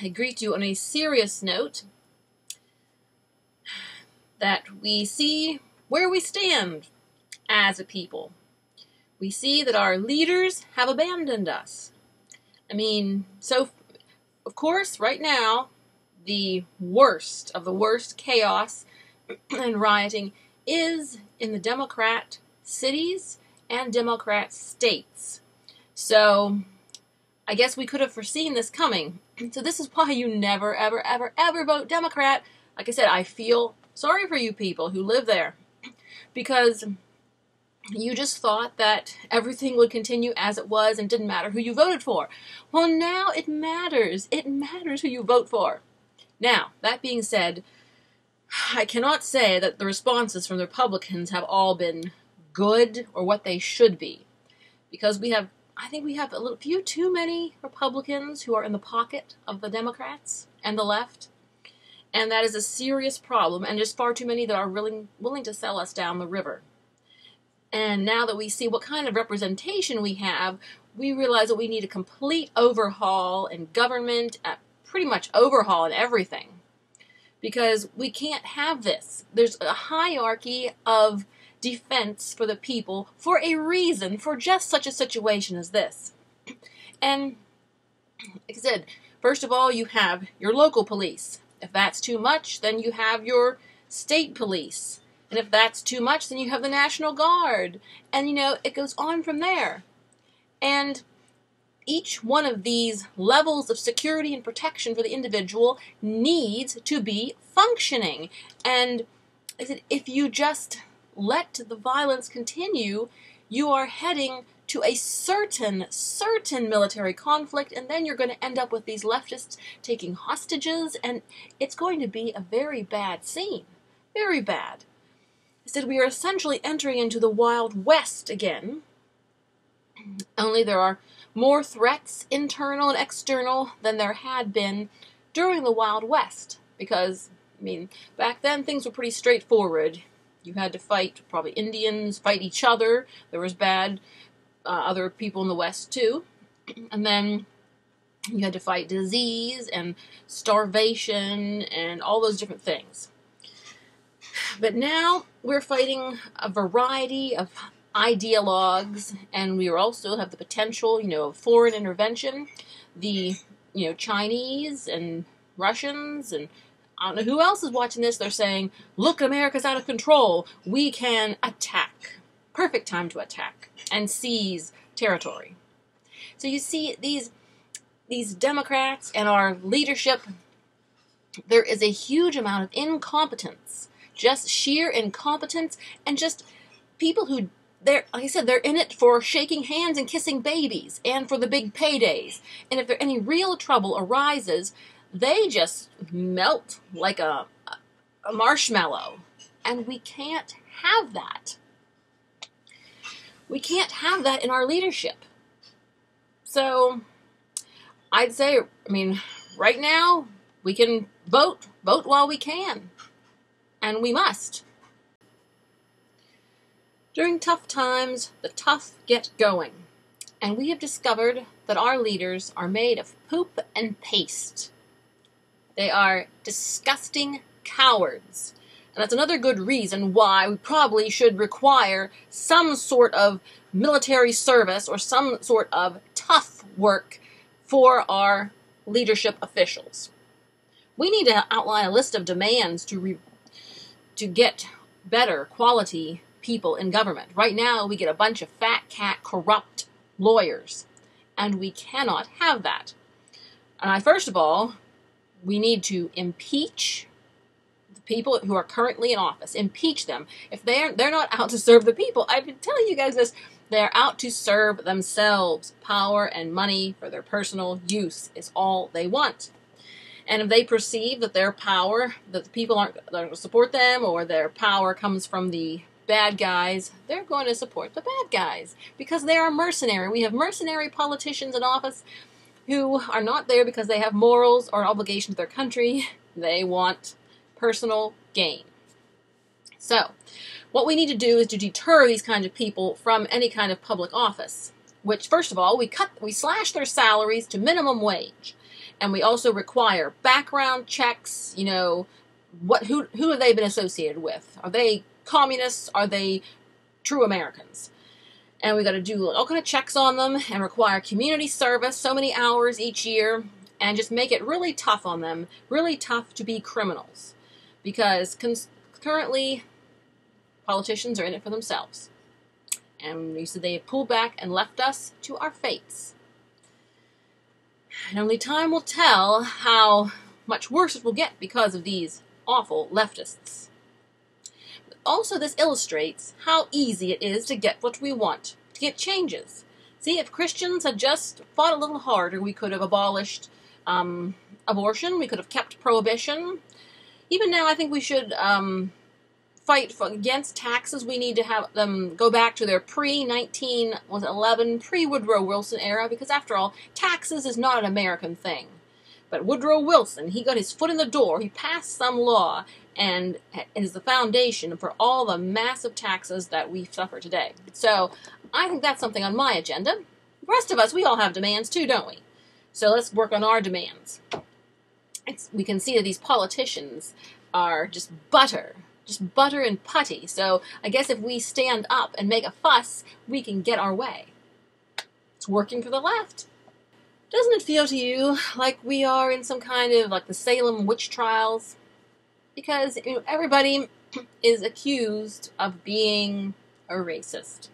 I greet you on a serious note that we see where we stand as a people. We see that our leaders have abandoned us. I mean, so, of course, right now, the worst of the worst chaos and rioting is in the Democrat cities and Democrat states. So, I guess we could have foreseen this coming. So this is why you never, ever, ever, ever vote Democrat. Like I said, I feel sorry for you people who live there, because you just thought that everything would continue as it was and didn't matter who you voted for. Well, now it matters. It matters who you vote for. Now, that being said, I cannot say that the responses from the Republicans have all been good or what they should be, because I think we have a few too many Republicans who are in the pocket of the Democrats and the left, and that is a serious problem, and just far too many that are willing to sell us down the river. And now that we see what kind of representation we have, we realize that we need a complete overhaul in government, pretty much overhaul in everything, because we can't have this. There's a hierarchy of defense for the people for a reason, for just such a situation as this. And like I said, first of all, you have your local police. If that's too much, then you have your state police. And if that's too much, then you have the National Guard. And, it goes on from there. And each one of these levels of security and protection for the individual needs to be functioning. And I said, if you just let the violence continue, you are heading to a certain military conflict, and then you're going to end up with these leftists taking hostages, and it's going to be a very bad scene. Very bad. I said we are essentially entering into the Wild West again, only there are more threats, internal and external, than there had been during the Wild West, because, back then things were pretty straightforward. You had to fight, probably Indians, fight each other. There was bad other people in the West too. And then you had to fight disease and starvation and all those different things. But now we're fighting a variety of ideologues, and we also have the potential, of foreign intervention. The, Chinese and Russians, and I don't know who else is watching this. They're saying, look, America's out of control. We can attack. Perfect time to attack and seize territory. So you see these Democrats and our leadership, there is a huge amount of incompetence, just sheer incompetence, and just people who, like I said, they're in it for shaking hands and kissing babies and for the big paydays. And if there any real trouble arises, they just melt like a marshmallow. And we can't have that. We can't have that in our leadership. So, I'd say, right now, we can vote while we can. And we must. During tough times, the tough get going. And we have discovered that our leaders are made of poop and paste. They are disgusting cowards. And that's another good reason why we probably should require some sort of military service or some sort of tough work for our leadership officials. We need to outline a list of demands to get better quality people in government. Right now, we get a bunch of fat cat corrupt lawyers, and we cannot have that. And first of all, we need to impeach the people who are currently in office. Impeach them. If they're not out to serve the people, I've been telling you guys this, they're out to serve themselves. Power and money for their personal use is all they want. And if they perceive that their power, that the people aren't going to support them, or their power comes from the bad guys, they're going to support the bad guys, because they are mercenary. We have mercenary politicians in office who are not there because they have morals or obligation to their country. They want personal gain. So, what we need to do is to deter these kinds of people from any kind of public office, which, first of all, we slash their salaries to minimum wage. And we also require background checks. You know, who have they been associated with? Are they communists? Are they true Americans? And we got to do all kind of checks on them and require community service, so many hours each year, and just make it really tough on them, really tough to be criminals. Because currently, politicians are in it for themselves. And so they have pulled back and left us to our fates. And only time will tell how much worse it will get because of these awful leftists. Also, this illustrates how easy it is to get what we want, to get changes. See, if Christians had just fought a little harder, we could have abolished abortion, we could have kept prohibition. Even now, I think we should fight against taxes. We need to have them go back to their pre-1911, pre-Woodrow Wilson era, because after all, taxes is not an American thing. But Woodrow Wilson, he got his foot in the door, he passed some law, and is the foundation for all the massive taxes that we suffer today. So, I think that's something on my agenda. The rest of us, we all have demands too, don't we? So let's work on our demands. We can see that these politicians are just butter and putty. So I guess if we stand up and make a fuss, we can get our way. It's working for the left. Doesn't it feel to you like we are in some kind of like the Salem witch trials? Because everybody is accused of being a racist.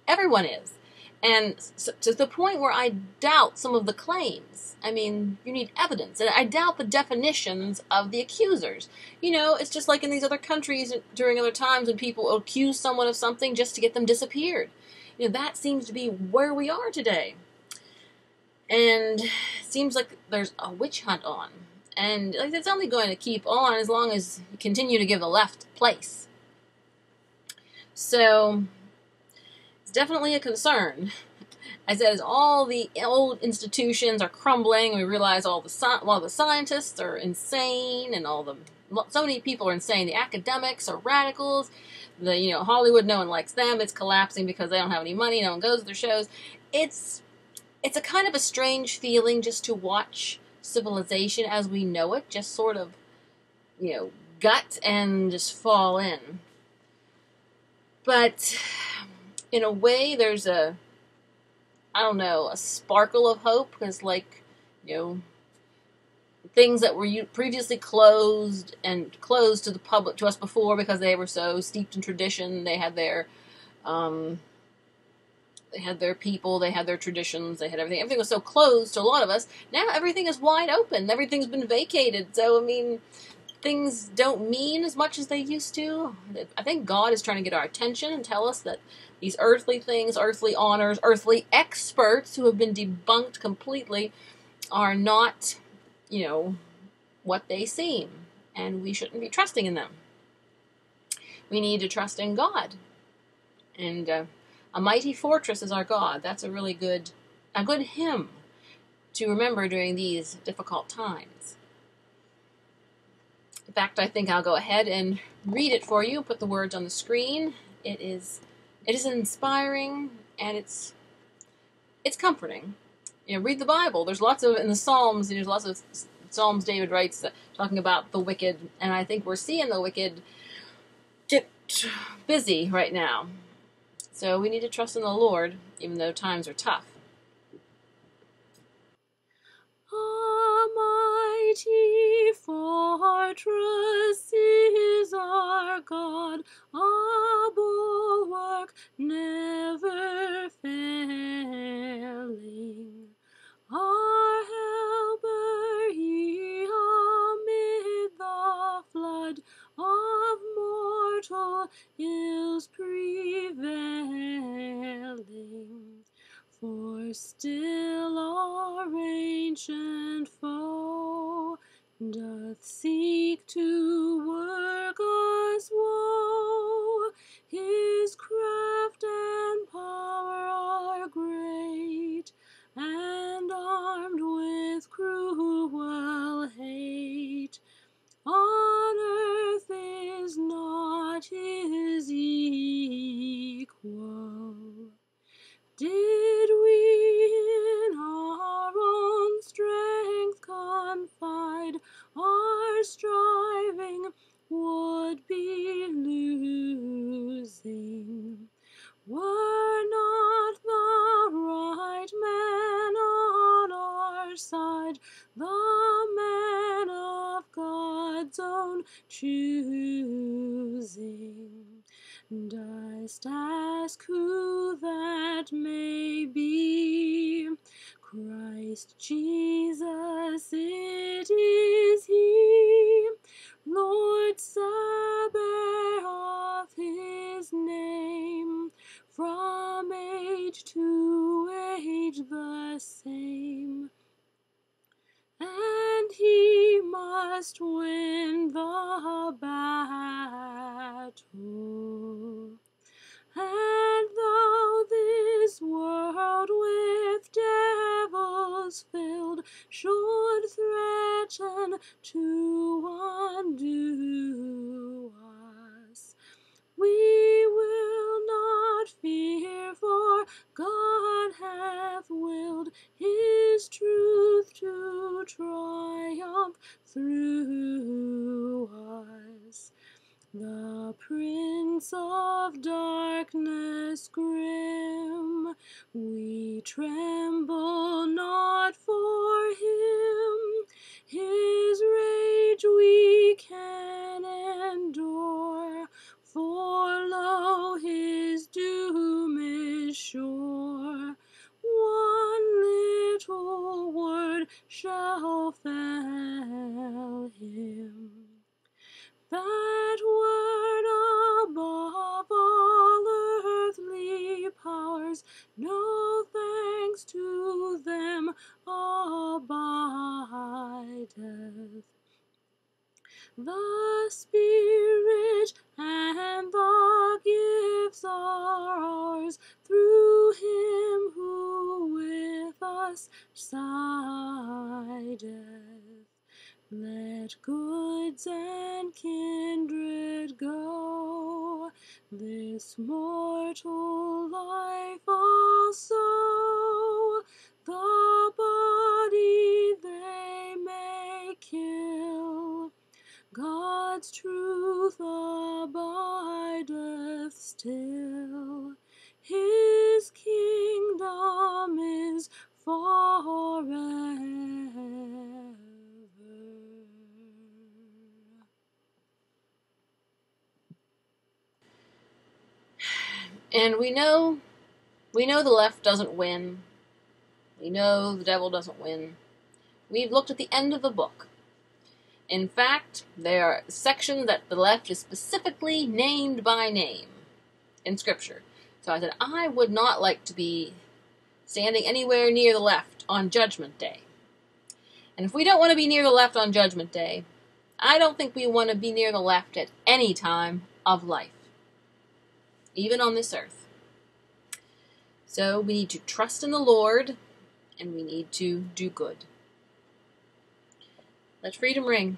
Everyone is. And so, to the point where I doubt some of the claims. I mean, you need evidence. And I doubt the definitions of the accusers. You know, it's just like in these other countries during other times when people accuse someone of something just to get them disappeared. You know, that seems to be where we are today. And it seems like there's a witch hunt on. And like, it's only going to keep on as long as you continue to give the left place. So, it's definitely a concern. I said, as all the old institutions are crumbling, we realize a lot of the scientists are insane, and so many people are insane. The academics are radicals. Hollywood, no one likes them. It's collapsing because they don't have any money. No one goes to their shows. It's a kind of a strange feeling just to watch civilization as we know it just sort of, gut and just fall in. But in a way, there's a sparkle of hope, because things that were previously closed to the public, to us before, because they were so steeped in tradition, they had their people, they had their traditions, they had everything. Everything was so closed to a lot of us. Now everything is wide open. Everything's been vacated. So, things don't mean as much as they used to. I think God is trying to get our attention and tell us that these earthly things, earthly honors, earthly experts who have been debunked completely are not, what they seem. And we shouldn't be trusting in them. We need to trust in God. And a mighty fortress is our God. That's a good hymn to remember during these difficult times. In fact, I think I'll go ahead and read it for you, put the words on the screen. It is inspiring, and it's comforting. Read the Bible. There's lots of, in the Psalms, there's lots of Psalms David writes talking about the wicked, and I think we're seeing the wicked get busy right now. So we need to trust in the Lord, even though times are tough. A mighty fortress is our God, a bulwark never failing. Our helper, he amid the flood of mortal ills prevailing. For still our ancient foe doth seek to work us woe. His craft and power are great, and armed with cruel hate. On earth is not his equal. Did we in our own strength choosing. Dost ask who that may be? Christ Jesus, it is He, Lord Sabaoth His name, from age to age the same. And He must win the battle. And though this world with devils filled should threaten to undo us, we will not fear, for God hath willed His truth to triumph through us. The Prince of Darkness grim, we tremble not for him. His rage we can endure, for lo, his doom is sure. One little word shall fell him. That word above all earthly powers, no thanks to them abideth. The Spirit and the gifts are ours through Him who with us sideth. Let goods and kindred go, this mortal life also, the body they may kill. God's truth abideth still, His kingdom is forever. And we know the left doesn't win. We know the devil doesn't win. We've looked at the end of the book. In fact, there are sections that the left is specifically named by name in Scripture. So I said, I would not like to be standing anywhere near the left on Judgment Day. And if we don't want to be near the left on Judgment Day, I don't think we want to be near the left at any time of life, even on this earth. So we need to trust in the Lord, and we need to do good. Let freedom ring.